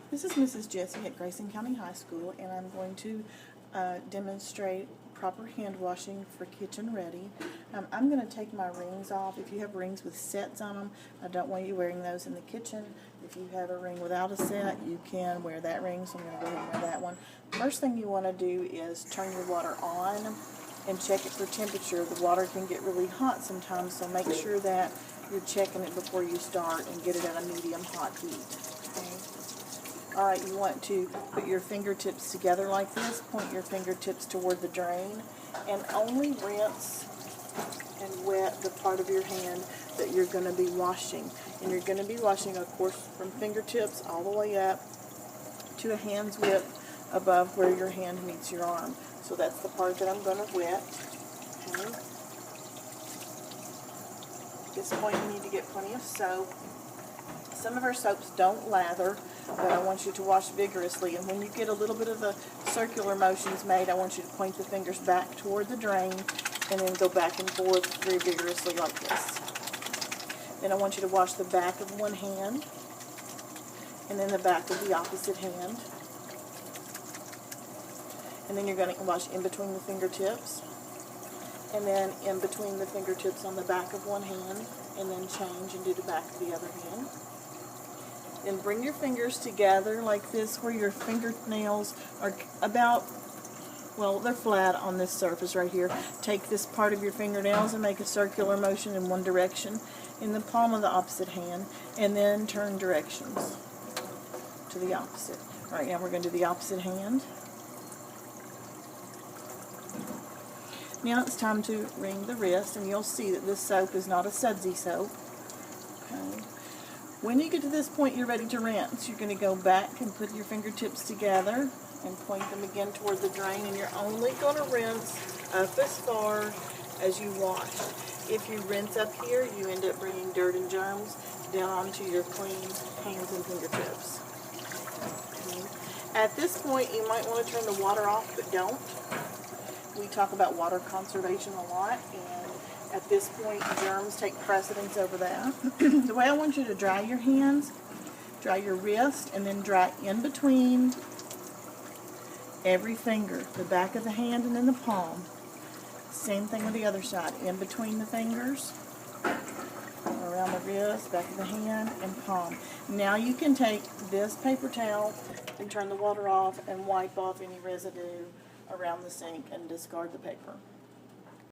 This is Mrs. Jessie at Grayson County High School, and I'm going to demonstrate proper hand washing for kitchen ready. I'm going to take my rings off. If you have rings with sets on them, I don't want you wearing those in the kitchen. If you have a ring without a set, you can wear that ring, so I'm going to go ahead and wear that one. First thing you want to do is turn your water on and check it for temperature. The water can get really hot sometimes, so make sure that you're checking it before you start and get it at a medium hot heat. Okay? Alright, you want to put your fingertips together like this, point your fingertips toward the drain, and only rinse and wet the part of your hand that you're going to be washing. And you're going to be washing, of course, from fingertips all the way up to a hand's width above where your hand meets your arm. So that's the part that I'm going to wet. Okay. At this point you need to get plenty of soap. Some of our soaps don't lather, but I want you to wash vigorously. And when you get a little bit of the circular motions made, I want you to point the fingers back toward the drain and then go back and forth very vigorously like this. Then I want you to wash the back of one hand and then the back of the opposite hand. And then you're going to wash in between the fingertips, and then in between the fingertips on the back of one hand, and then change and do the back of the other hand. Then bring your fingers together like this where your fingernails are about, well, they're flat on this surface right here. Take this part of your fingernails and make a circular motion in one direction in the palm of the opposite hand, and then turn directions to the opposite. All right, now we're going to do the opposite hand. Now it's time to wring the wrist, and you'll see that this soap is not a sudsy soap. Okay. When you get to this point, you're ready to rinse. You're going to go back and put your fingertips together and point them again toward the drain, and you're only going to rinse up as far as you wash. If you rinse up here, you end up bringing dirt and germs down onto your clean hands and fingertips. Okay. At this point, you might want to turn the water off, but don't. We talk about water conservation a lot, and at this point, germs take precedence over that. The way I want you to dry your hands, dry your wrist, and then dry in between every finger, the back of the hand and then the palm. Same thing with the other side, in between the fingers, around the wrist, back of the hand, and palm. Now you can take this paper towel and turn the water off and wipe off any residue around the sink and discard the paper.